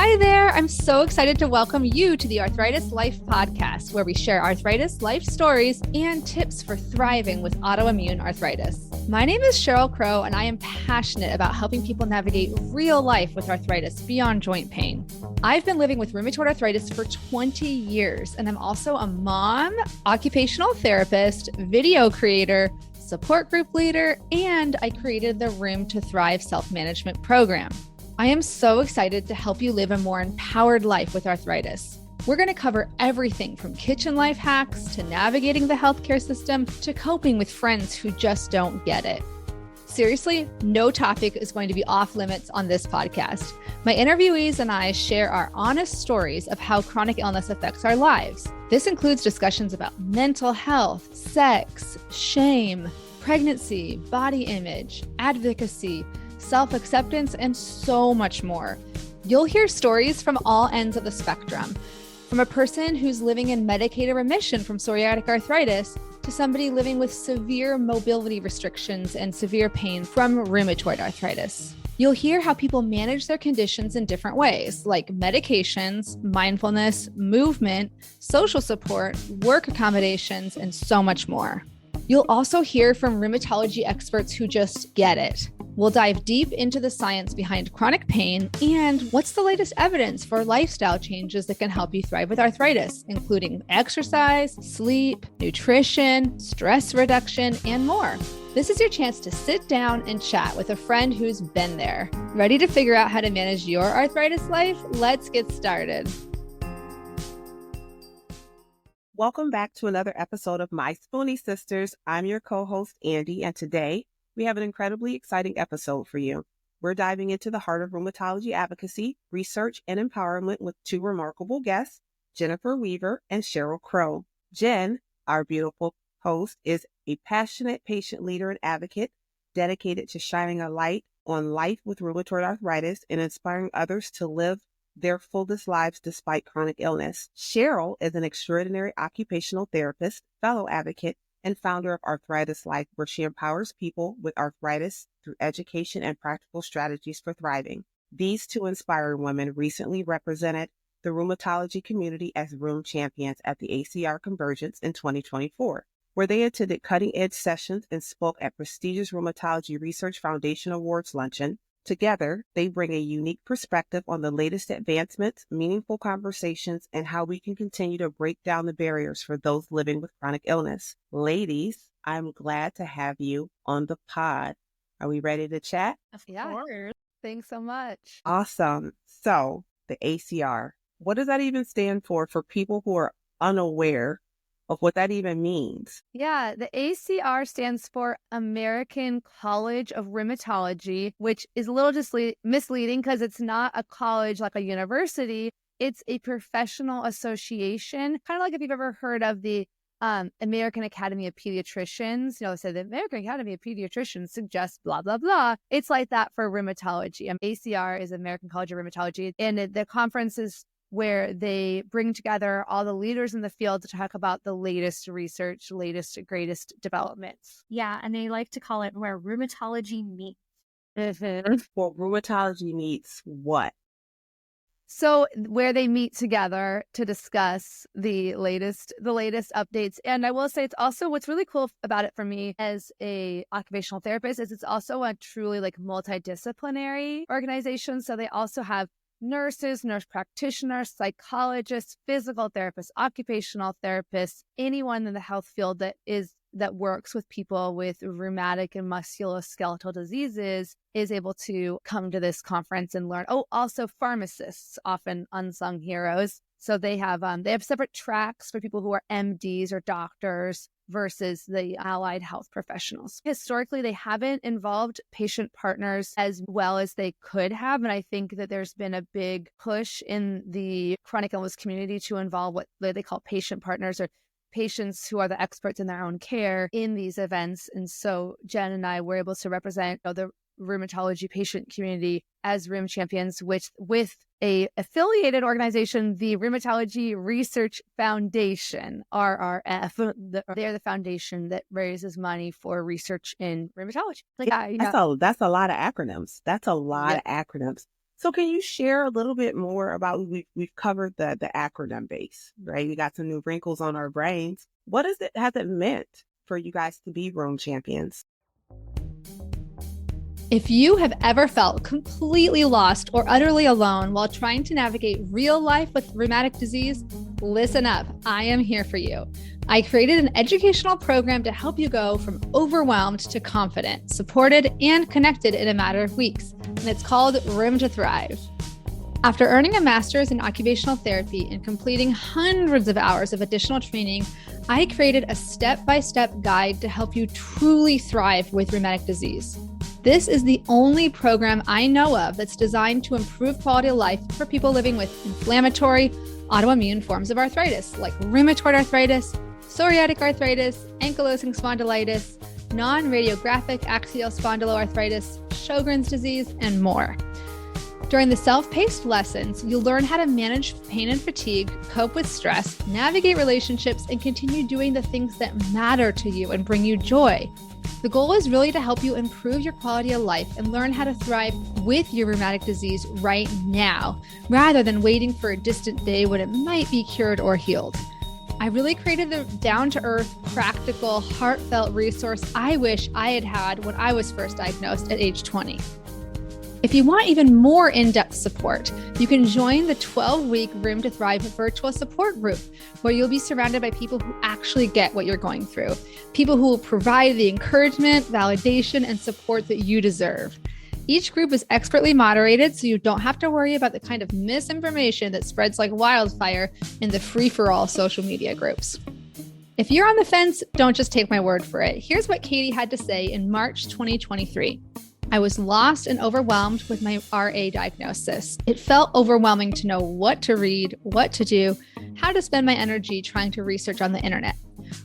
Hi there. I'm so excited to welcome you to the Arthritis Life podcast, where we share arthritis life stories and tips for thriving with autoimmune arthritis. My name is Cheryl Crow, and I am passionate about helping people navigate real life with arthritis beyond joint pain. I've been living with rheumatoid arthritis for 20 years, and I'm also a mom, occupational therapist, video creator, support group leader, and I created the Room to Thrive self-management program. I am so excited to help you live a more empowered life with arthritis. We're going to cover everything from kitchen life hacks to navigating the healthcare system to coping with friends who just don't get it. Seriously, no topic is going to be off limits on this podcast. My interviewees and I share our honest stories of how chronic illness affects our lives. This includes discussions about mental health, sex, shame, pregnancy, body image, advocacy, self-acceptance, and so much more. You'll hear stories from all ends of the spectrum, from a person who's living in medicated remission from psoriatic arthritis to somebody living with severe mobility restrictions and severe pain from rheumatoid arthritis. You'll hear how people manage their conditions in different ways, like medications, mindfulness, movement, social support, work accommodations, and so much more. You'll also hear from rheumatology experts who just get it. We'll dive deep into the science behind chronic pain and what's the latest evidence for lifestyle changes that can help you thrive with arthritis, including exercise, sleep, nutrition, stress reduction, and more. This is your chance to sit down and chat with a friend who's been there. Ready to figure out how to manage your arthritis life? Let's get started. Welcome back to another episode of My Spoonie Sisters. I'm your co-host, Andy, and today we have an incredibly exciting episode for you. We're diving into the heart of rheumatology advocacy, research, and empowerment with two remarkable guests, Jennifer Weaver and Cheryl Crow. Jen, our beautiful host, is a passionate patient leader and advocate dedicated to shining a light on life with rheumatoid arthritis and inspiring others to live their fullest lives despite chronic illness. Cheryl is an extraordinary occupational therapist, fellow advocate, and founder of Arthritis Life, where she empowers people with arthritis through education and practical strategies for thriving. These two inspiring women recently represented the rheumatology community as Rheum Champions at the ACR Convergence in 2024, where they attended cutting-edge sessions and spoke at prestigious Rheumatology Research Foundation Awards luncheon. Together, they bring a unique perspective on the latest advancements, meaningful conversations, and how we can continue to break down the barriers for those living with chronic illness. Ladies, I'm glad to have you on the pod. Are we ready to chat? Of course. Thanks so much. Awesome. So, the ACR, what does that even stand for people who are unaware of what that even means? Yeah, the ACR stands for American College of Rheumatology, which is a little misleading because it's not a college like a university. It's a professional association, kind of like if you've ever heard of the American Academy of Pediatricians. They say the American Academy of Pediatricians suggests blah, blah, blah. It's like that for rheumatology. ACR is American College of Rheumatology, and the conference is where they bring together all the leaders in the field to talk about the latest research, latest, greatest developments. Yeah, and they like to call it where rheumatology meets. Well, rheumatology meets what? So where they meet together to discuss the latest updates. And I will say it's also what's really cool about it for me as a occupational therapist is it's also a truly multidisciplinary organization. So they also have nurses, nurse practitioners, psychologists, physical therapists, occupational therapists, anyone in the health field that works with people with rheumatic and musculoskeletal diseases is able to come to this conference and learn. Oh, also pharmacists, often unsung heroes. So they have separate tracks for people who are MDs or doctors versus the allied health professionals. Historically, they haven't involved patient partners as well as they could have. And I think that there's been a big push in the chronic illness community to involve what they call patient partners or patients who are the experts in their own care in these events. And so Jen and I were able to represent the rheumatology patient community as Rheum Champions, with a affiliated organization, the Rheumatology Research Foundation, RRF. They're the foundation that raises money for research in rheumatology. That's a lot of acronyms. That's a lot of acronyms. So can you share a little bit more about, we've covered the acronym base, right? We got some new wrinkles on our brains. What has it meant for you guys to be Rheum Champions? If you have ever felt completely lost or utterly alone while trying to navigate real life with rheumatic disease, listen up. I am here for you. I created an educational program to help you go from overwhelmed to confident, supported, and connected in a matter of weeks. And it's called Room to Thrive. After earning a master's in occupational therapy and completing hundreds of hours of additional training, I created a step-by-step guide to help you truly thrive with rheumatic disease. This is the only program I know of that's designed to improve quality of life for people living with inflammatory, autoimmune forms of arthritis, like rheumatoid arthritis, psoriatic arthritis, ankylosing spondylitis, non-radiographic axial spondyloarthritis, Sjogren's disease, and more. During the self-paced lessons, you'll learn how to manage pain and fatigue, cope with stress, navigate relationships, and continue doing the things that matter to you and bring you joy. The goal is really to help you improve your quality of life and learn how to thrive with your rheumatic disease right now, rather than waiting for a distant day when it might be cured or healed. I really created the down-to-earth, practical, heartfelt resource I wish I had had when I was first diagnosed at age 20. If you want even more in-depth support, you can join the 12-week Room to Thrive virtual support group, where you'll be surrounded by people who actually get what you're going through, people who will provide the encouragement, validation, and support that you deserve. Each group is expertly moderated, so you don't have to worry about the kind of misinformation that spreads like wildfire in the free-for-all social media groups. If you're on the fence, don't just take my word for it. Here's what Katie had to say in March 2023. I was lost and overwhelmed with my RA diagnosis. It felt overwhelming to know what to read, what to do, how to spend my energy trying to research on the internet.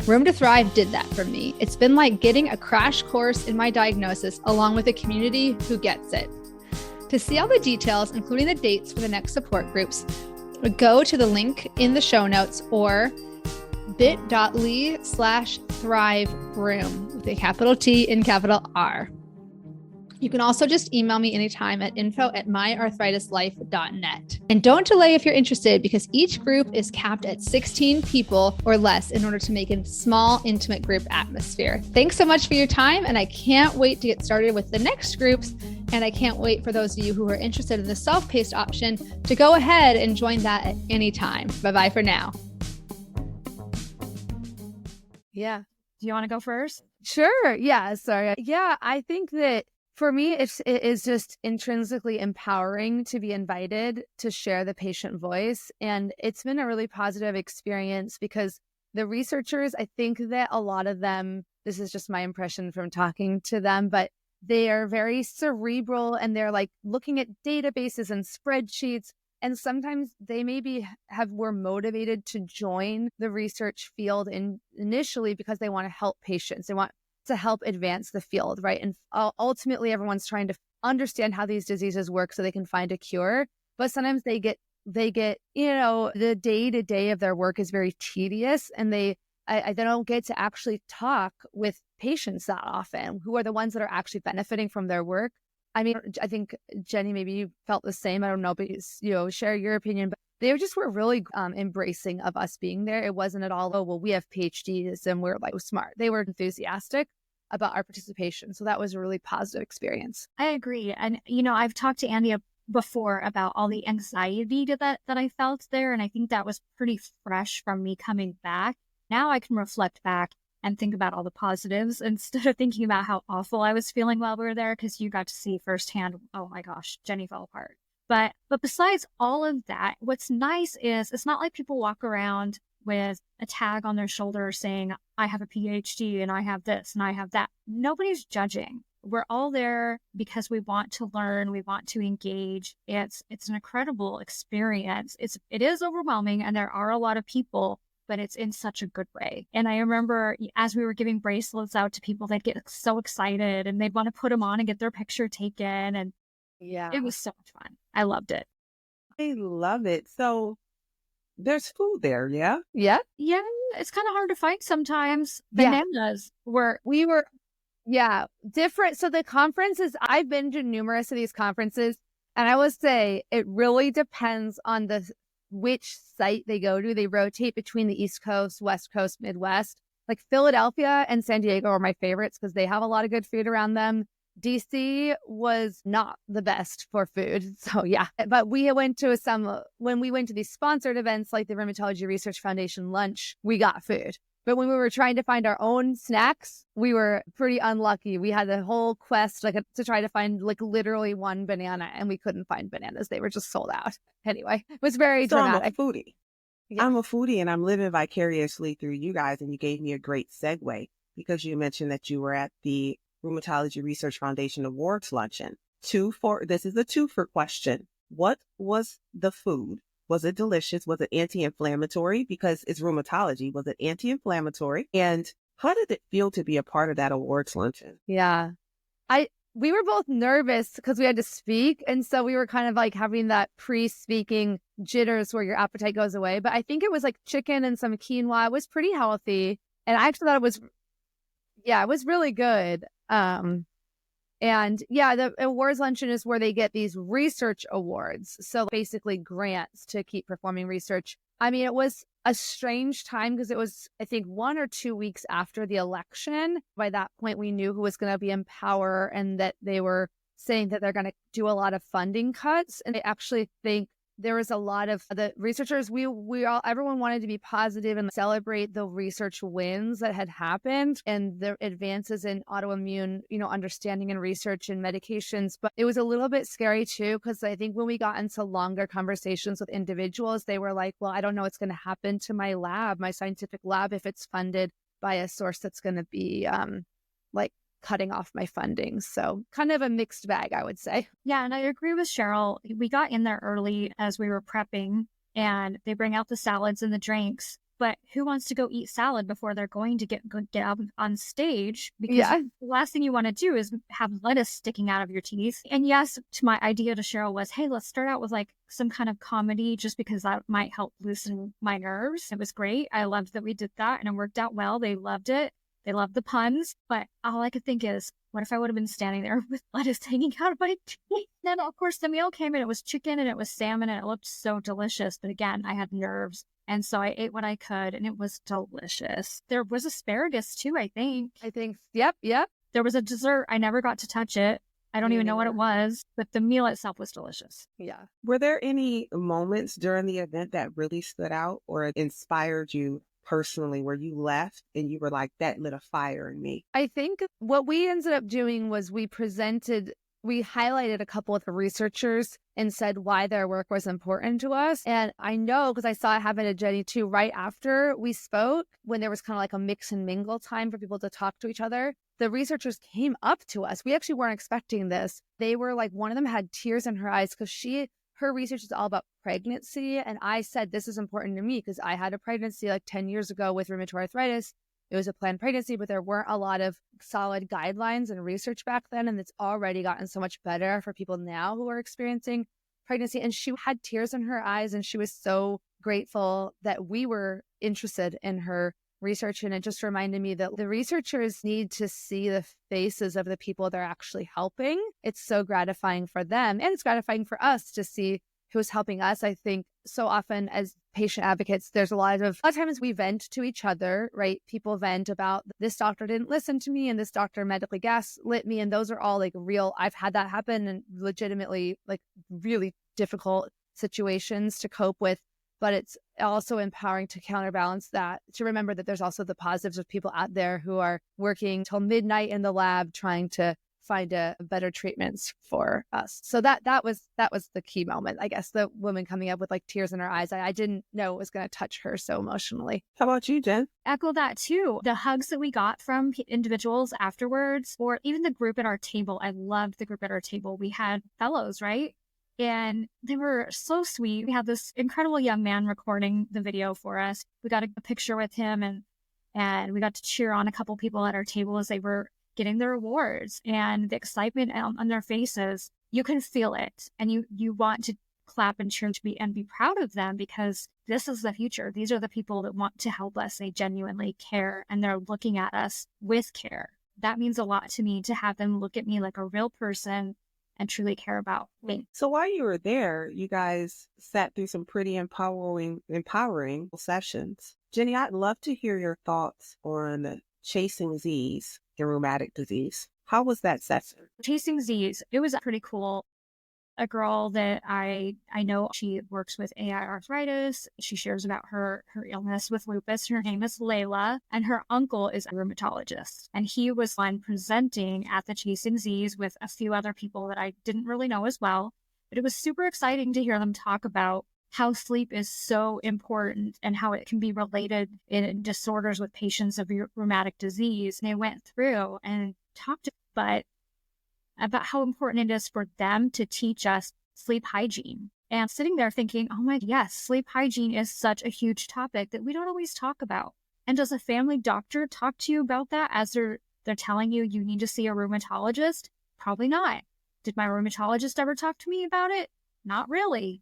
Room to Thrive did that for me. It's been like getting a crash course in my diagnosis along with a community who gets it. To see all the details, including the dates for the next support groups, go to the link in the show notes or bit.ly/thriveroom with a capital T and capital R. You can also just email me anytime at info@myarthritislife.net. And don't delay if you're interested, because each group is capped at 16 people or less in order to make a small, intimate group atmosphere. Thanks so much for your time, and I can't wait to get started with the next groups. And I can't wait for those of you who are interested in the self-paced option to go ahead and join that at any time. Bye-bye for now. Yeah. Do you want to go first? Sure. Yeah. Sorry. Yeah. I think that for me, it is just intrinsically empowering to be invited to share the patient voice. And it's been a really positive experience because the researchers, I think that a lot of them, this is just my impression from talking to them, but they are very cerebral and they're like looking at databases and spreadsheets. And sometimes they maybe were motivated to join the research field initially because they want to help patients. They want to help advance the field, right? And ultimately, everyone's trying to understand how these diseases work so they can find a cure. But sometimes they get, the day-to-day of their work is very tedious, and they don't get to actually talk with patients that often, who are the ones that are actually benefiting from their work. I mean, I think, Jenny, maybe you felt the same. I don't know, but, share your opinion. But they just were really embracing of us being there. It wasn't at all, oh, well, we have PhDs and we're like smart. They were enthusiastic about our participation. So that was a really positive experience. I agree. And, I've talked to Andy before about all the anxiety that I felt there. And I think that was pretty fresh from me coming back. Now I can reflect back and think about all the positives instead of thinking about how awful I was feeling while we were there, because you got to see firsthand, oh my gosh, Jenny fell apart. But besides all of that, what's nice is it's not like people walk around with a tag on their shoulder saying, I have a PhD and I have this and I have that. Nobody's judging. We're all there because we want to learn, we want to engage. It's an incredible experience. It is overwhelming, and there are a lot of people, but it's in such a good way. And I remember as we were giving bracelets out to people, they'd get so excited and they'd want to put them on and get their picture taken. And yeah, it was so much fun. I loved it. I love it. So there's food there, yeah? Yeah. Yeah, it's kind of hard to find sometimes. Yeah. Bananas we were different. So the conferences, I've been to numerous of these conferences, And I will say it really depends on which site they go to. They rotate between the East Coast, West Coast, Midwest. Like Philadelphia and San Diego are my favorites because they have a lot of good food around them. DC was not the best for food. So yeah, but we went to when we went to these sponsored events like the Rheumatology Research Foundation lunch, we got food. But when we were trying to find our own snacks, we were pretty unlucky. We had the whole quest to try to find literally one banana, and we couldn't find bananas. They were just sold out. Anyway, it was very dramatic. I'm a foodie. Yeah. I'm a foodie, and I'm living vicariously through you guys. And you gave me a great segue because you mentioned that you were at the Rheumatology Research Foundation Awards luncheon. This is a two-for question. What was the food? Was it delicious? Was it anti-inflammatory? Because it's rheumatology. Was it anti-inflammatory? And how did it feel to be a part of that awards luncheon? Yeah. We were both nervous because we had to speak. And so we were kind of having that pre-speaking jitters where your appetite goes away. But I think it was chicken and some quinoa. It was pretty healthy. And I actually thought it was really good. And yeah, the awards luncheon is where they get these research awards. So basically grants to keep performing research. I mean, it was a strange time because it was, I think, 1 or 2 weeks after the election. By that point, we knew who was going to be in power and that they were saying that they're going to do a lot of funding cuts. And I actually think there was a lot of the researchers, everyone wanted to be positive and celebrate the research wins that had happened and the advances in autoimmune, understanding and research and medications. But it was a little bit scary too, because I think when we got into longer conversations with individuals, they were like, well, I don't know what's going to happen to my lab, my scientific lab, if it's funded by a source that's going to be cutting off my funding. So kind of a mixed bag, I would say. Yeah, and I agree with Cheryl. We got in there early as we were prepping, and they bring out the salads and the drinks. But who wants to go eat salad before they're going to get up on stage? Because the last thing you want to do is have lettuce sticking out of your teeth. And yes, my idea to Cheryl was, hey, let's start out with some kind of comedy just because that might help loosen my nerves. It was great. I loved that we did that, and it worked out well. They loved it. They love the puns, but all I could think is, what if I would have been standing there with lettuce hanging out of my teeth? Then, of course, the meal came and it was chicken and it was salmon and it looked so delicious. But again, I had nerves. And so I ate what I could and it was delicious. There was asparagus too, I think. Yep. There was a dessert. I never got to touch it. I don't even know what it was, but the meal itself was delicious. Yeah. Were there any moments during the event that really stood out or inspired you personally, where you left and you were like, that lit a fire in me? I think what we ended up doing was we highlighted a couple of the researchers and said why their work was important to us. And I know because I saw it happen to Jenny too, right after we spoke, when there was kind of a mix and mingle time for people to talk to each other, the researchers came up to us. We actually weren't expecting this. They were one of them had tears in her eyes because her research is all about pregnancy. And I said, this is important to me because I had a pregnancy 10 years ago with rheumatoid arthritis. It was a planned pregnancy, but there weren't a lot of solid guidelines and research back then. And it's already gotten so much better for people now who are experiencing pregnancy. And she had tears in her eyes and she was so grateful that we were interested in her research. And it just reminded me that the researchers need to see the faces of the people they're actually helping. It's so gratifying for them and it's gratifying for us to see who's helping us. I think so often as patient advocates, there's a lot of times we vent to each other, right? People vent about this doctor didn't listen to me and this doctor medically gaslit me. And those are all real. I've had that happen and legitimately really difficult situations to cope with. But it's also empowering to counterbalance that, to remember that there's also the positives of people out there who are working till midnight in the lab trying to find a better treatments for us. So that was the key moment, I guess. The woman coming up with tears in her eyes. I didn't know it was going to touch her so emotionally. How about you, Jen? Echo that too. The hugs that we got from individuals afterwards, or even the group at our table. I loved the group at our table. We had fellows, right? And they were so sweet. We had this incredible young man recording the video for us. We got a picture with him and we got to cheer on a couple people at our table as they were getting their awards, and the excitement on their faces. You can feel it and you want to clap and cheer and be proud of them because this is the future. These are the people that want to help us. They genuinely care and they're looking at us with care. That means a lot to me to have them look at me like a real person and truly care about me. So while you were there, you guys sat through some pretty empowering sessions. Jenny, I'd love to hear your thoughts on chasing Z's in rheumatic disease. How was that session? Chasing Z's, it was pretty cool. A girl that I know, she works with AI arthritis. She shares about her illness with lupus. Her name is Layla, and her uncle is a rheumatologist. And he was one presenting at the Chasing Z's with a few other people that I didn't really know as well. But it was super exciting to hear them talk about how sleep is so important and how it can be related in disorders with patients of rheumatic disease. And they went through and talked about how important it is for them to teach us sleep hygiene. And sitting there thinking, oh my, yes, sleep hygiene is such a huge topic that we don't always talk about. And does a family doctor talk to you about that as they're telling you need to see a rheumatologist? Probably not. Did my rheumatologist ever talk to me about it? Not really.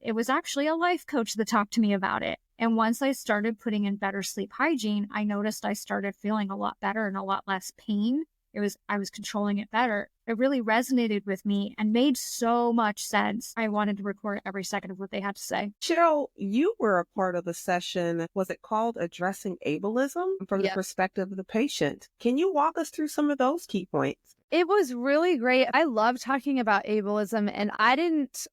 It was actually a life coach that talked to me about it. And once I started putting in better sleep hygiene, I noticed I started feeling a lot better and a lot less pain. I was controlling it better. It really resonated with me and made so much sense. I wanted to record every second of what they had to say. Cheryl, you were a part of the session. Was it called Addressing Ableism from the perspective of the patient? Can you walk us through some of those key points? It was really great. I love talking about ableism, and I didn't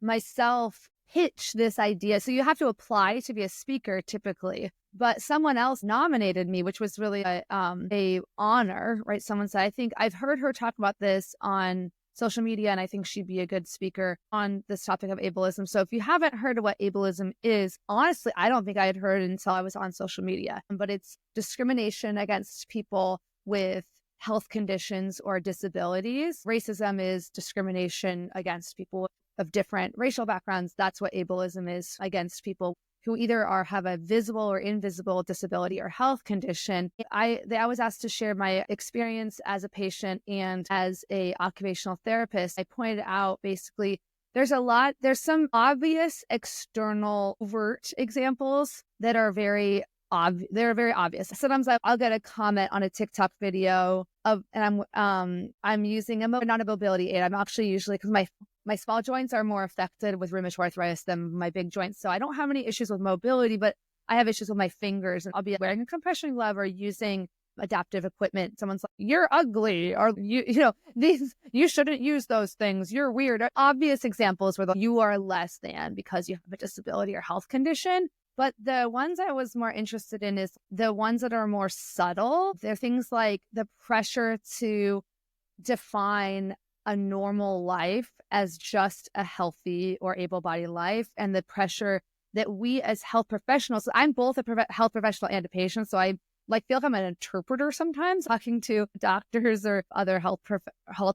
myself pitch this idea. So you have to apply to be a speaker typically, but someone else nominated me, which was really a honor, right? Someone said, I think I've heard her talk about this on social media, and I think she'd be a good speaker on this topic of ableism. So if you haven't heard of what ableism is, honestly, I don't think I had heard it until I was on social media, but it's discrimination against people with health conditions or disabilities. Racism is discrimination against people of different racial backgrounds. That's what ableism is, against people who either have a visible or invisible disability or health condition. I was asked to share my experience as a patient and as a occupational therapist. I pointed out basically there's some obvious external overt examples that are very obvious. Sometimes I'll get a comment on a TikTok video and I'm using not a mobility aid. I'm actually usually, because my small joints are more affected with rheumatoid arthritis than my big joints. So I don't have any issues with mobility, but I have issues with my fingers, and I'll be wearing a compression glove or using adaptive equipment. Someone's like, you're ugly, or you shouldn't use those things. You're weird. Obvious examples where you are less than because you have a disability or health condition. But the ones I was more interested in is the ones that are more subtle. They're things like the pressure to define a normal life as just a healthy or able-bodied life, and the pressure that we as health professionals, I'm both a health professional and a patient, so I feel like I'm an interpreter sometimes talking to doctors or other health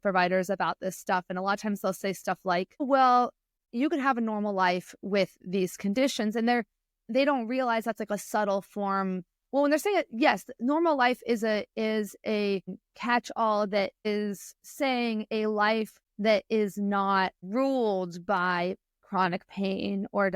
providers about this stuff. And a lot of times they'll say stuff like, well, you could have a normal life with these conditions, and they don't realize that's like a subtle form. Well, when they're saying it, yes, normal life is a catch-all that is saying a life that is not ruled by chronic pain, or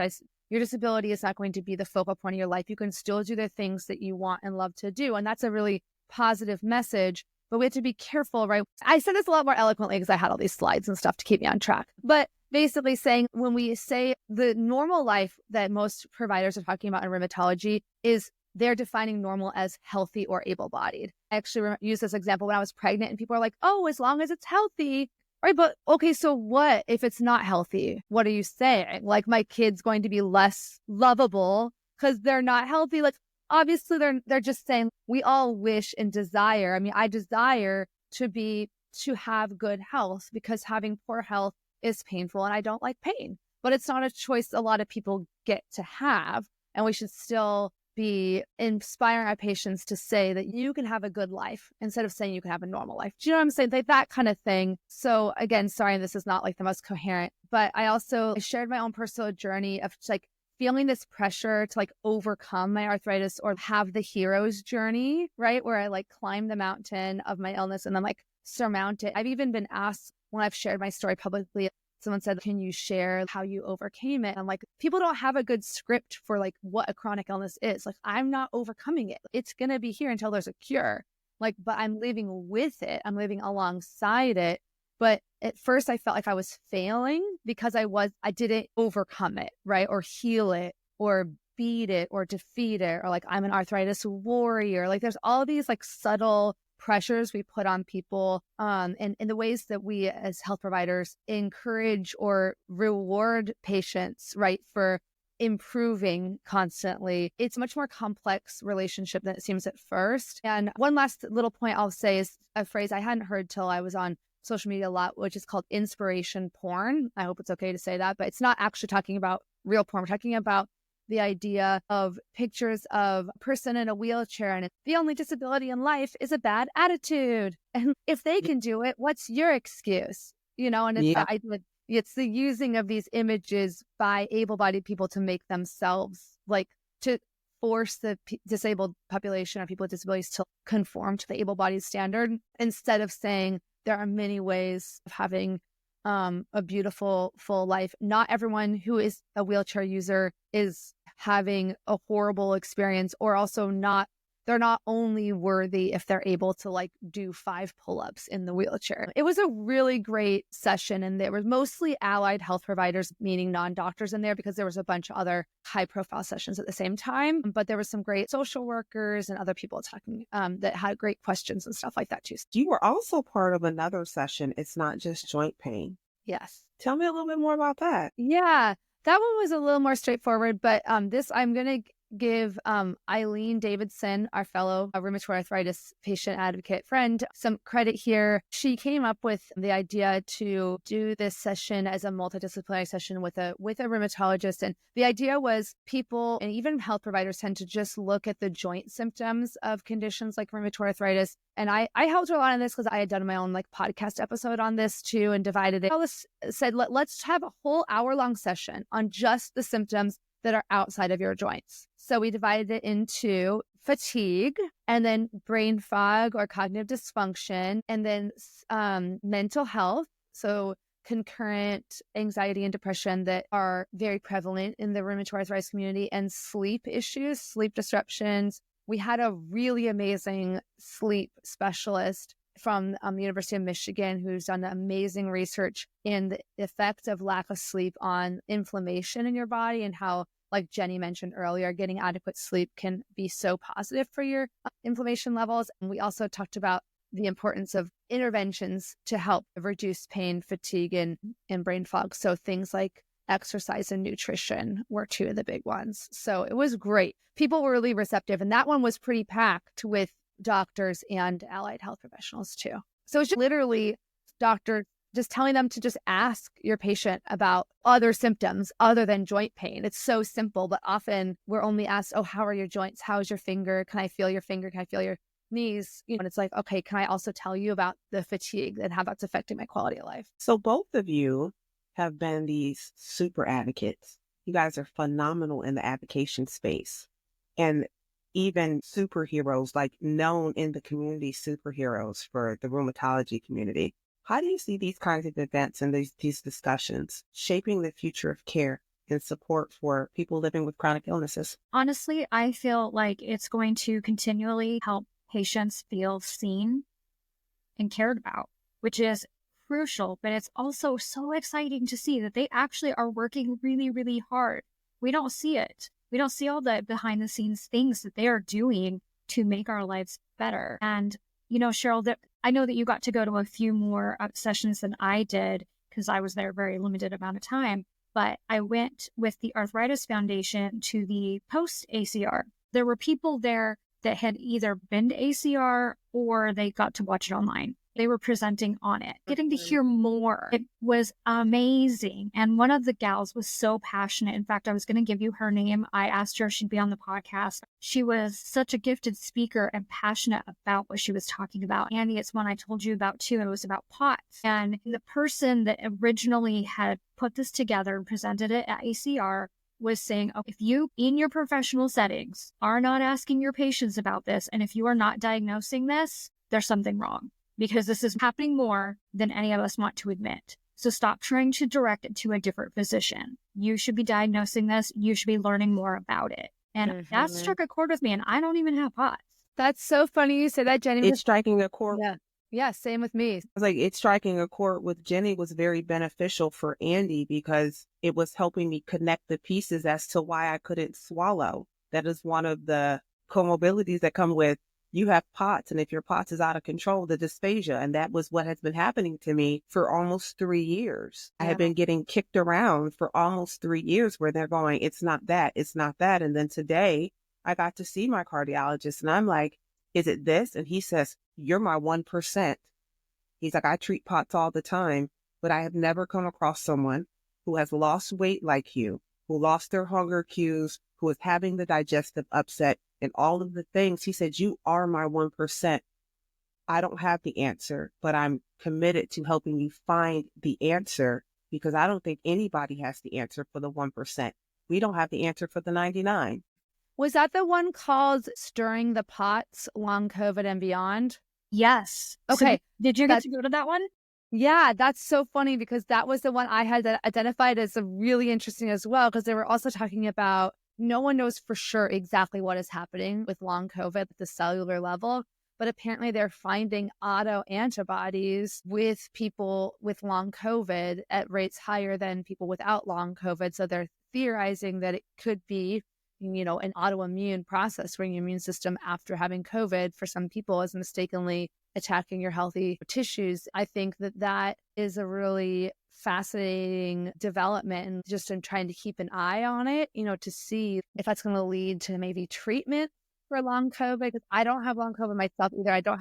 your disability is not going to be the focal point of your life. You can still do the things that you want and love to do. And that's a really positive message, but we have to be careful, right? I said this a lot more eloquently because I had all these slides and stuff to keep me on track. But basically saying, when we say the normal life that most providers are talking about in rheumatology is they're defining normal as healthy or able-bodied. I actually use this example when I was pregnant, and people are like, oh, as long as it's healthy. Right, but okay, so what if it's not healthy? What are you saying? Like, my kid's going to be less lovable because they're not healthy? Like, obviously they're just saying we all wish and desire. I mean, I desire to have good health because having poor health is painful, and I don't like pain. But it's not a choice a lot of people get to have, and we should still be inspiring our patients to say that you can have a good life instead of saying you can have a normal life. Do you know what I'm saying? Like that kind of thing. So again, sorry, this is not like the most coherent, but I shared my own personal journey of like feeling this pressure to like overcome my arthritis or have the hero's journey, right? Where I like climb the mountain of my illness and then like surmount it. I've even been asked when I've shared my story publicly, someone said, can you share how you overcame it? I'm like, people don't have a good script for like what a chronic illness is. Like, I'm not overcoming it. It's going to be here until there's a cure. Like, but I'm living with it. I'm living alongside it. But at first I felt like I was failing because I didn't overcome it, right? Or heal it or beat it or defeat it, or like I'm an arthritis warrior. Like there's all these like subtle pressures we put on people, and in the ways that we as health providers encourage or reward patients, right, for improving constantly. It's a much more complex relationship than it seems at first. And one last little point I'll say is a phrase I hadn't heard till I was on social media a lot, which is called inspiration porn. I hope it's okay to say that, but it's not actually talking about real porn. We're talking about the idea of pictures of a person in a wheelchair and the only disability in life is a bad attitude. And if they can do it, what's your excuse? You know, and it's the using of these images by able-bodied people to make themselves, like, to force the disabled population or people with disabilities to conform to the able-bodied standard, instead of saying there are many ways of having a beautiful, full life. Not everyone who is a wheelchair user is having a horrible experience, or also they're not only worthy if they're able to like do 5 pull-ups in the wheelchair. It was a really great session, and there was mostly allied health providers, meaning non-doctors, in there, because there was a bunch of other high-profile sessions at the same time. But there were some great social workers and other people talking that had great questions and stuff like that too. You were also part of another session. It's not just joint pain. Yes. Tell me a little bit more about that. Yeah, that one was a little more straightforward, but this I'm going to give Eileen Davidson, our fellow rheumatoid arthritis patient advocate friend, some credit here. She came up with the idea to do this session as a multidisciplinary session with a rheumatologist. And the idea was people and even health providers tend to just look at the joint symptoms of conditions like rheumatoid arthritis. And I helped her a lot on this because I had done my own like podcast episode on this too, and divided it. I said, let's have a whole hour-long session on just the symptoms that are outside of your joints. So we divided it into fatigue, and then brain fog or cognitive dysfunction, and then mental health. So concurrent anxiety and depression that are very prevalent in the rheumatoid arthritis community, and sleep issues, sleep disruptions. We had a really amazing sleep specialist from the University of Michigan who's done amazing research in the effect of lack of sleep on inflammation in your body, and how, like Jenni mentioned earlier, getting adequate sleep can be so positive for your inflammation levels. And we also talked about the importance of interventions to help reduce pain, fatigue, and brain fog. So things like exercise and nutrition were 2 of the big ones. So it was great. People were really receptive. And that one was pretty packed with doctors and allied health professionals too. So it's just literally doctors just telling them to just ask your patient about other symptoms other than joint pain. It's so simple, but often we're only asked, oh, how are your joints? How's your finger? Can I feel your finger? Can I feel your knees? You know, and it's like, okay, can I also tell you about the fatigue and how that's affecting my quality of life? So both of you have been these super advocates. You guys are phenomenal in the advocacy space, and even superheroes, like known in the community superheroes for the rheumatology community. How do you see these kinds of events and these discussions shaping the future of care and support for people living with chronic illnesses? Honestly, I feel like it's going to continually help patients feel seen and cared about, which is crucial, but it's also so exciting to see that they actually are working really, really hard. We don't see it. We don't see all the behind the scenes things that they are doing to make our lives better. And, you know, Cheryl, that I know that you got to go to a few more sessions than I did because I was there a very limited amount of time, but I went with the Arthritis Foundation to the post ACR. There were people there that had either been to ACR or they got to watch it online. They were presenting on it, getting to hear more. It was amazing. And one of the gals was so passionate. In fact, I was going to give you her name. I asked her if she'd be on the podcast. She was such a gifted speaker and passionate about what she was talking about. Andy, it's one I told you about too. It was about POTS. And the person that originally had put this together and presented it at ACR was saying, oh, if you, in your professional settings, are not asking your patients about this, and if you are not diagnosing this, there's something wrong. Because this is happening more than any of us want to admit. So stop trying to direct it to a different physician. You should be diagnosing this. You should be learning more about it. And that struck a chord with me, and I don't even have POTS. That's so funny you say that, Jenni. It's striking a chord. Yeah. Yeah, same with me. It's like it's striking a chord with Jenny was very beneficial for Andy because it was helping me connect the pieces as to why I couldn't swallow. That is one of the comorbidities that come with you have POTS, and if your POTS is out of control, the dysphagia. And that was what has been happening to me for almost 3 years. I have been getting kicked around for almost 3 years where they're going, it's not that, it's not that. And then today I got to see my cardiologist and I'm like, is it this? And he says, you're my 1%. He's like, I treat POTS all the time, but I have never come across someone who has lost weight like you, who lost their hunger cues, who is having the digestive upset and all of the things. He said, you are my 1%. I don't have the answer, but I'm committed to helping you find the answer because I don't think anybody has the answer for the 1%. We don't have the answer for the 99. Was that the one called Stirring the Pots, Long COVID and Beyond? Yes. Okay. So did you get to go to that one? Yeah, that's so funny because that was the one I had identified as really interesting as well, because they were also talking about no one knows for sure exactly what is happening with long COVID at the cellular level, but apparently they're finding auto antibodies with people with long COVID at rates higher than people without long COVID. So they're theorizing that it could be, an autoimmune process where your immune system after having COVID for some people is mistakenly attacking your healthy tissues. I think that is a really fascinating development, and just in trying to keep an eye on it, to see if that's going to lead to maybe treatment for long COVID. Because I don't have long COVID myself either. I don't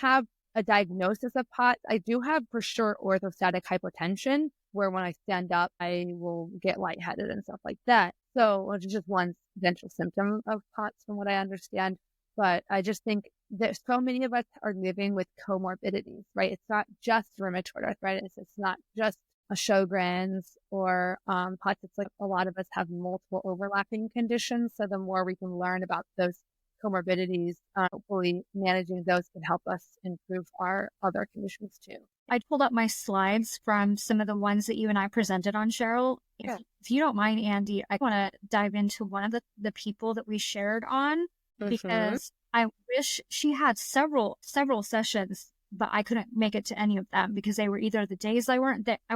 have a diagnosis of POTS. I do have for sure orthostatic hypotension, where when I stand up, I will get lightheaded and stuff like that. So, which is just one potential symptom of POTS from what I understand. But I just think that so many of us are living with comorbidities, right? It's not just rheumatoid arthritis. It's not just a Sjogren's or POTS. It's like a lot of us have multiple overlapping conditions. So the more we can learn about those comorbidities, hopefully managing those can help us improve our other conditions too. I pulled up my slides from some of the ones that you and I presented on, Cheryl. Yeah. If you don't mind, Andy, I want to dive into one of the people that we shared on, because I wish she had several sessions, but I couldn't make it to any of them because they were either the days I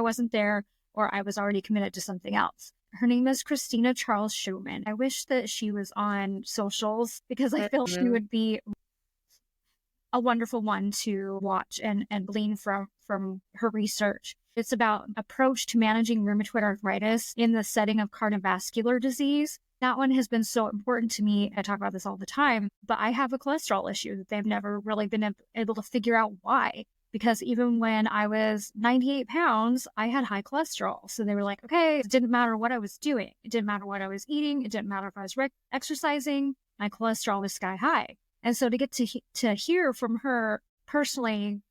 wasn't there, or I was already committed to something else. Her name is Christina Charles Schumann. I wish that she was on socials because I feel she would be a wonderful one to watch and glean from her research. It's about approach to managing rheumatoid arthritis in the setting of cardiovascular disease. That one has been so important to me. I talk about this all the time, but I have a cholesterol issue that they've never really been able to figure out why. Because even when I was 98 pounds, I had high cholesterol. So they were like, okay, it didn't matter what I was doing. It didn't matter what I was eating. It didn't matter if I was exercising. My cholesterol was sky high. And so to get to hear from her personally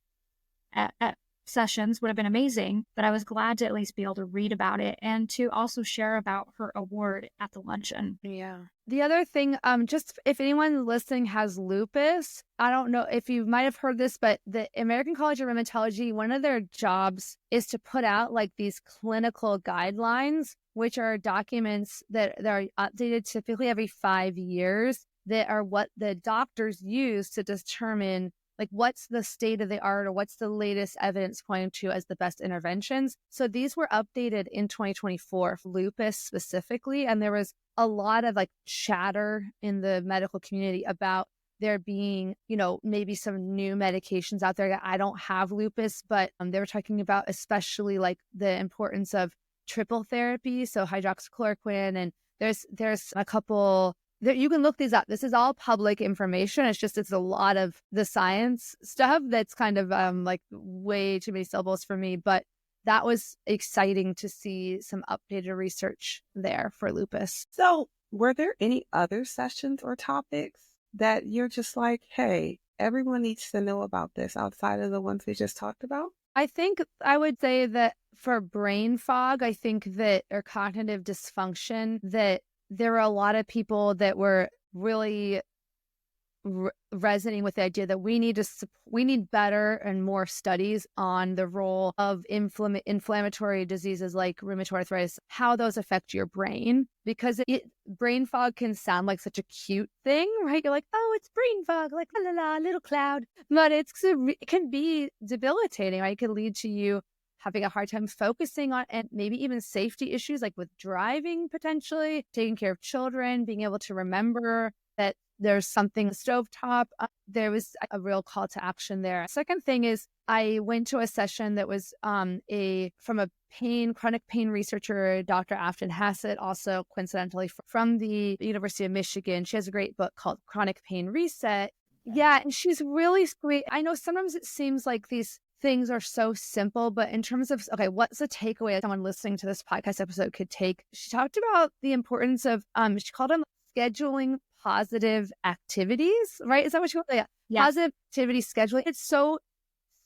at sessions would have been amazing, but I was glad to at least be able to read about it and to also share about her award at the luncheon. Yeah. The other thing, just if anyone listening has lupus, I don't know if you might have heard this, but the American College of Rheumatology, one of their jobs is to put out like these clinical guidelines, which are documents that are updated typically every 5 years, that are what the doctors use to determine like what's the state of the art or what's the latest evidence pointing to as the best interventions. So these were updated in 2024 for lupus specifically. And there was a lot of like chatter in the medical community about there being, maybe some new medications out there. I don't have lupus, but they were talking about especially like the importance of triple therapy. So hydroxychloroquine, and there's a couple. You can look these up. This is all public information. It's a lot of the science stuff that's kind of like way too many syllables for me. But that was exciting to see some updated research there for lupus. So were there any other sessions or topics that you're just like, hey, everyone needs to know about this outside of the ones we just talked about? I think I would say that for brain fog, I think that, or cognitive dysfunction, that there were a lot of people that were really resonating with the idea that we need better and more studies on the role of inflammatory diseases like rheumatoid arthritis, how those affect your brain, because brain fog can sound like such a cute thing, right? You're like, oh, it's brain fog, like la la la, little cloud, but it can be debilitating, right? It can lead to you having a hard time focusing on, and maybe even safety issues like with driving, potentially taking care of children, being able to remember that there's something stovetop. There was a real call to action there. Second thing is I went to a session that was from a chronic pain researcher, Dr. Afton Hassett, also coincidentally from the University of Michigan. She has a great book called Chronic Pain Reset. Yeah, and she's really sweet. I know sometimes it seems like these things are so simple, but in terms of, okay, what's the takeaway someone listening to this podcast episode could take? She talked about the importance of, she called them scheduling positive activities, right? Is that what you want? Yeah. Positive activity scheduling. It's so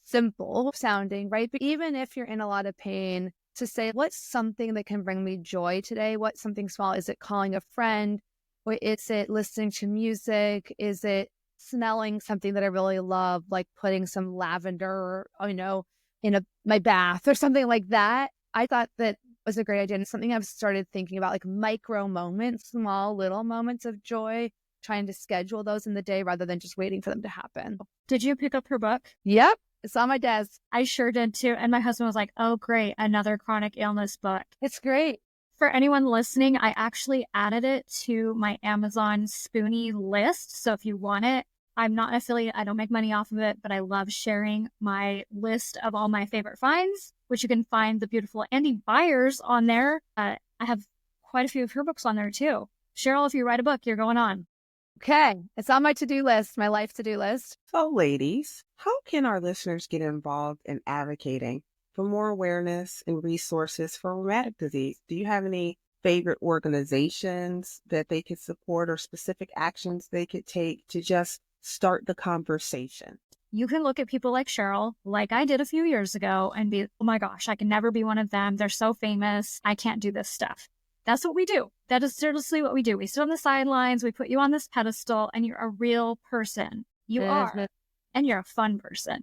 simple sounding, right? But even if you're in a lot of pain, to say, what's something that can bring me joy today? What's something small? Is it calling a friend? Or is it listening to music? Is it smelling something that I really love, like putting some lavender, in my bath or something like that? I thought that was a great idea. And something I've started thinking about, like micro moments, small little moments of joy, trying to schedule those in the day rather than just waiting for them to happen. Did you pick up her book? Yep. It's on my desk. I sure did too. And my husband was like, oh, great. Another chronic illness book. It's great. For anyone listening, I actually added it to my Amazon Spoonie list. So if you want it, I'm not an affiliate. I don't make money off of it, but I love sharing my list of all my favorite finds, which you can find the beautiful Andy Byers on there. I have quite a few of her books on there too. Cheryl, if you write a book, you're going on. Okay. It's on my to-do list, my life to-do list. So ladies, how can our listeners get involved in advocating for more awareness and resources for rheumatic disease? Do you have any favorite organizations that they could support or specific actions they could take to just start the conversation? You can look at people like Cheryl, like I did a few years ago, and be, oh my gosh, I can never be one of them. They're so famous. I can't do this stuff. That's what we do. That is seriously what we do. We sit on the sidelines. We put you on this pedestal, and you're a real person. You are. And you're a fun person.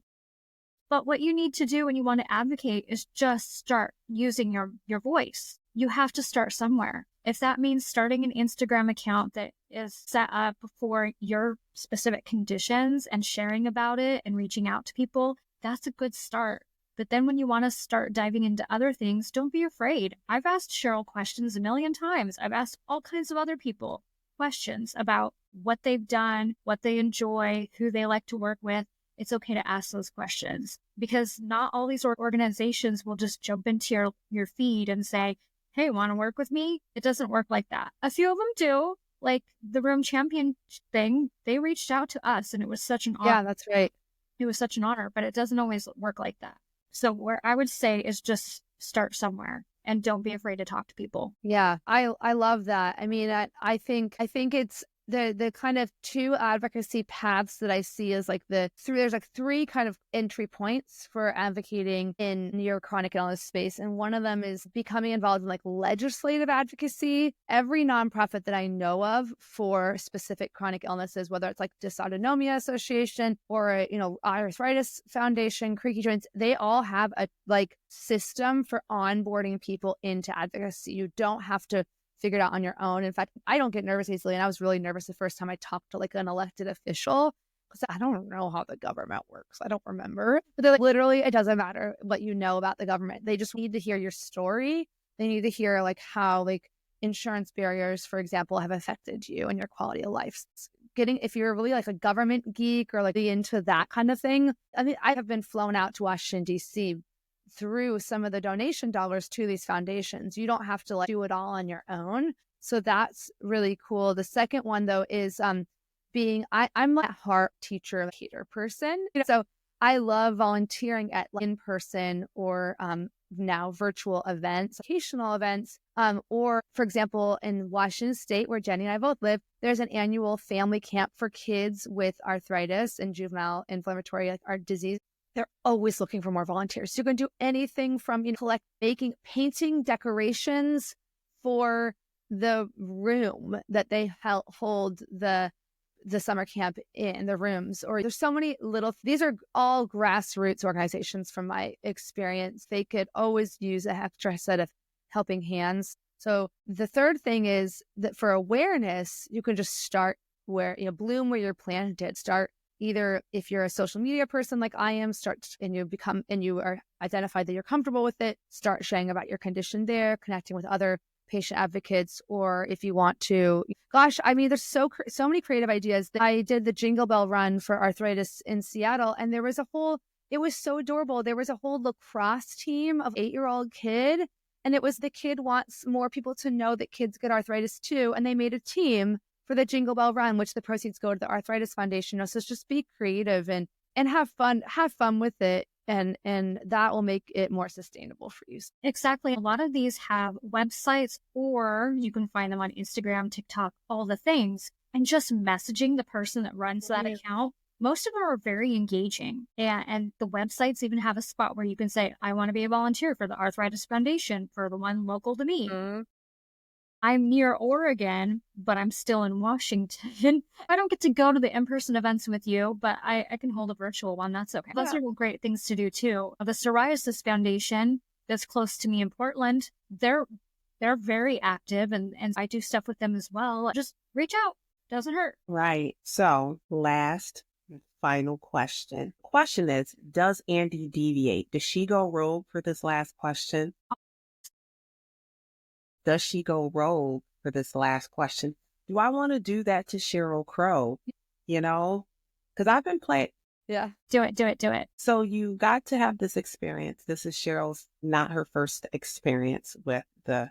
But what you need to do when you want to advocate is just start using your voice. You have to start somewhere. If that means starting an Instagram account that is set up for your specific conditions and sharing about it and reaching out to people, that's a good start. But then when you want to start diving into other things, don't be afraid. I've asked Cheryl questions a million times. I've asked all kinds of other people questions about what they've done, what they enjoy, who they like to work with. It's okay to ask those questions because not all these organizations will just jump into your feed and say, hey, want to work with me? It doesn't work like that. A few of them do. Like the Rheum Champion thing, they reached out to us and it was such an honor. Yeah, that's right. It was such an honor, but it doesn't always work like that. So where I would say is just start somewhere and don't be afraid to talk to people. Yeah, I love that. I mean, I think it's the kind of two advocacy paths that I see is like there's like three kind of entry points for advocating in your chronic illness space. And one of them is becoming involved in like legislative advocacy. Every nonprofit that I know of for specific chronic illnesses, whether it's like Dysautonomia Association or, Arthritis Foundation, Creaky Joints, they all have a like system for onboarding people into advocacy. You don't have to figure it out on your own. In fact, I don't get nervous easily. And I was really nervous the first time I talked to like an elected official because I don't know how the government works. I don't remember. But they're like, literally, it doesn't matter what you know about the government. They just need to hear your story. They need to hear like how like insurance barriers, for example, have affected you and your quality of life. If you're really like a government geek or like into that kind of thing, I mean, I have been flown out to Washington, D.C. through some of the donation dollars to these foundations. You don't have to like do it all on your own. So that's really cool. The second one though is I'm a heart teacher, hater person. So I love volunteering at in-person or now virtual events, occasional events, or for example, in Washington State, where Jenni and I both live, there's an annual family camp for kids with arthritis and juvenile inflammatory heart disease. They're always looking for more volunteers. You can do anything from painting decorations for the room that they hold the the summer camp in the rooms, or there's so many these are all grassroots organizations from my experience. They could always use an extra set of helping hands. So the third thing is that for awareness, you can just start bloom where you're planted. Start either, if you're a social media person like I am, and you are identified that you're comfortable with it, start sharing about your condition there, connecting with other patient advocates. Or if you want to, there's so many creative ideas. I did the Jingle Bell Run for arthritis in Seattle, and it was so adorable. There was a whole lacrosse team of 8-year-old kid, and it was the kid wants more people to know that kids get arthritis too, and they made a team for the Jingle Bell Run, which the proceeds go to the Arthritis Foundation. So just be creative and have fun with it. And that will make it more sustainable for you. Exactly. A lot of these have websites, or you can find them on Instagram, TikTok, all the things. And just messaging the person that runs that account, most of them are very engaging. And the websites even have a spot where you can say, I want to be a volunteer for the Arthritis Foundation, for the one local to me. Mm-hmm. I'm near Oregon, but I'm still in Washington. I don't get to go to the in-person events with you, but I can hold a virtual one. That's okay. Those are great things to do too. The Psoriasis Foundation that's close to me in Portland, they're very active, and I do stuff with them as well. Just reach out. Doesn't hurt. Right. So last and final question. Question is, does Andy deviate? Does she go rogue for this last question? Does she go rogue for this last question? Do I want to do that to Cheryl Crow? Because I've been playing. Yeah. Do it. So you got to have this experience. This is Cheryl's, not her first experience with the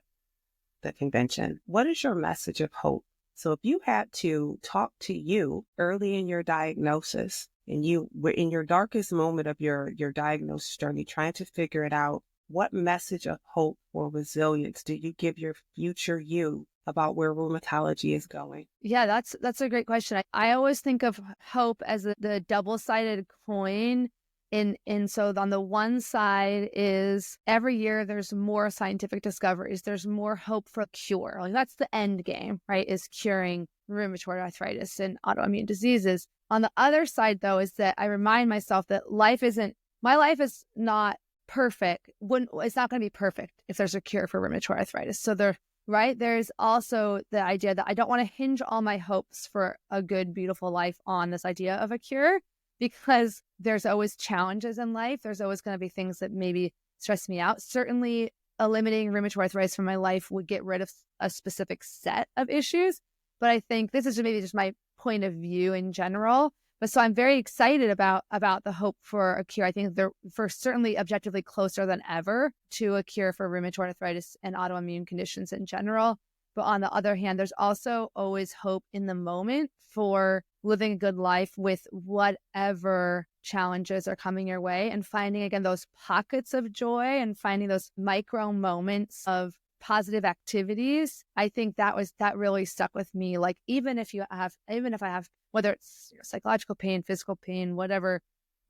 convention. What is your message of hope? So if you had to talk to you early in your diagnosis, and you were in your darkest moment of your diagnosis journey, trying to figure it out, what message of hope or resilience do you give your future you about where rheumatology is going? Yeah, that's a great question. I always think of hope as the double-sided coin. And so on the one side is every year there's more scientific discoveries. There's more hope for a cure. Like that's the end game, right? Is curing rheumatoid arthritis and autoimmune diseases. On the other side, though, is that I remind myself that my life is not perfect. It's not going to be perfect if there's a cure for rheumatoid arthritis. So there's also the idea that I don't want to hinge all my hopes for a good, beautiful life on this idea of a cure, because there's always challenges in life. There's always going to be things that maybe stress me out. Certainly, eliminating rheumatoid arthritis from my life would get rid of a specific set of issues. But I think this is maybe just my point of view in general. But so I'm very excited about the hope for a cure. I think they're certainly objectively closer than ever to a cure for rheumatoid arthritis and autoimmune conditions in general. But on the other hand, there's also always hope in the moment for living a good life with whatever challenges are coming your way, and finding, again, those pockets of joy and finding those micro moments of positive activities. I think that really stuck with me. Like even if I have, whether it's psychological pain, physical pain, whatever,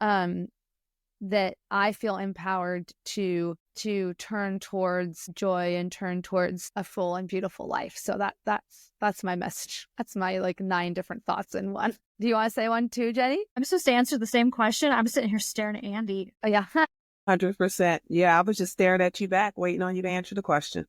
that I feel empowered to turn towards joy and turn towards a full and beautiful life. So that's my message. That's my 9 different thoughts in one. Do you want to say one too, Jenny? I'm supposed to answer the same question. I'm sitting here staring at Andy. Oh yeah. 100%. Yeah, I was just staring at you back, waiting on you to answer the question.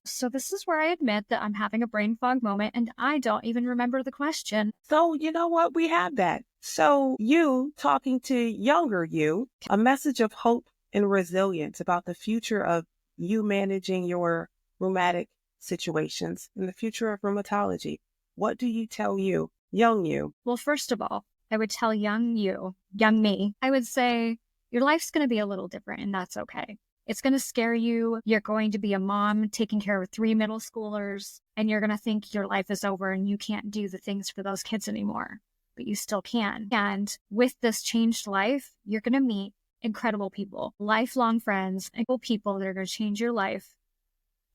So this is where I admit that I'm having a brain fog moment and I don't even remember the question. So you know what? We have that. So you talking to younger you, a message of hope and resilience about the future of you managing your rheumatic situations and the future of rheumatology. What do you tell you, young you? Well, first of all, I would tell young me, I would say your life's going to be a little different, and that's okay. It's going to scare you. You're going to be a mom taking care of 3 middle schoolers, and you're going to think your life is over and you can't do the things for those kids anymore, but you still can. And with this changed life, you're going to meet incredible people, lifelong friends, and people that are going to change your life.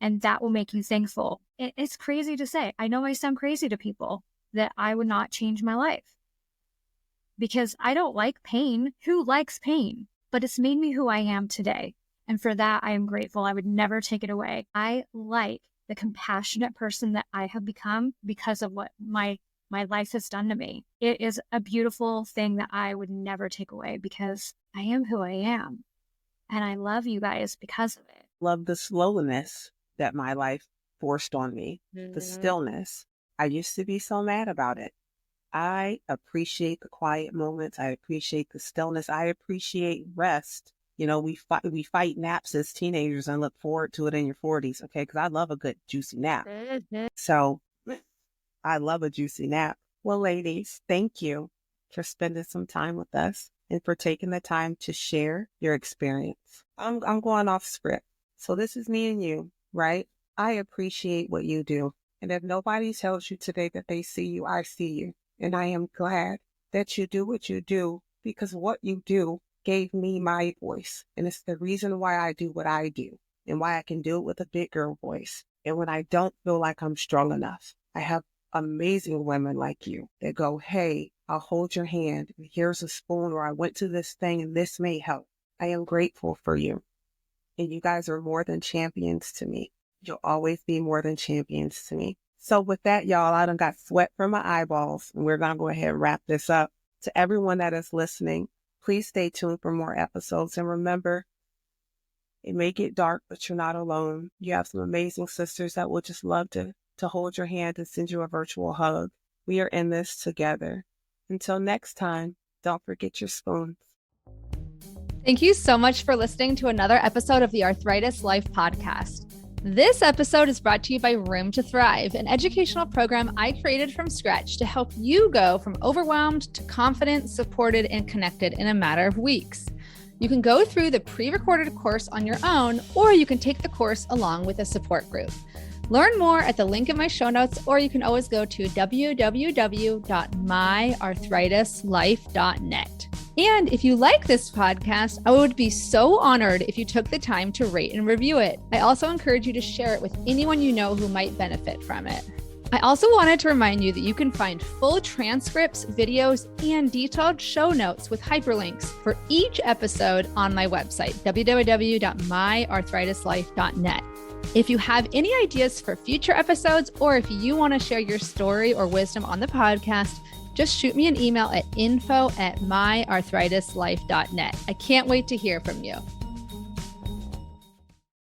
And that will make you thankful. It's crazy to say. I know I sound crazy to people that I would not change my life because I don't like pain. Who likes pain? But it's made me who I am today. And for that, I am grateful. I would never take it away. I like the compassionate person that I have become because of what my my life has done to me. It is a beautiful thing that I would never take away because I am who I am. And I love you guys because of it. Love the slowness that my life forced on me, the stillness. I used to be so mad about it. I appreciate the quiet moments. I appreciate the stillness. I appreciate rest. You know, we fight naps as teenagers and look forward to it in your 40s, okay? Because I love a good juicy nap. So I love a juicy nap. Well, ladies, thank you for spending some time with us and for taking the time to share your experience. I'm going off script. So this is me and you, right? I appreciate what you do. And if nobody tells you today that they see you, I see you. And I am glad that you do what you do, because what you do gave me my voice. And it's the reason why I do what I do and why I can do it with a big girl voice. And when I don't feel like I'm strong enough, I have amazing women like you that go, hey, I'll hold your hand. Here's a spoon, or I went to this thing and this may help. I am grateful for you. And you guys are more than champions to me. You'll always be more than champions to me. So with that, y'all, I done got sweat from my eyeballs, and we're going to go ahead and wrap this up. To everyone that is listening, please stay tuned for more episodes. And remember, it may get dark, but you're not alone. You have some amazing sisters that would just love to hold your hand and send you a virtual hug. We are in this together. Until next time, don't forget your spoons. Thank you so much for listening to another episode of the Arthritis Life podcast. This episode is brought to you by Room to Thrive, an educational program I created from scratch to help you go from overwhelmed to confident, supported, and connected in a matter of weeks. You can go through the pre-recorded course on your own, or you can take the course along with a support group. Learn more at the link in my show notes, or you can always go to www.myarthritislife.net. And if you like this podcast, I would be so honored if you took the time to rate and review it. I also encourage you to share it with anyone you know who might benefit from it. I also wanted to remind you that you can find full transcripts, videos, and detailed show notes with hyperlinks for each episode on my website, www.myarthritislife.net. If you have any ideas for future episodes, or if you want to share your story or wisdom on the podcast, just shoot me an email at info@myarthritislife.net. I can't wait to hear from you.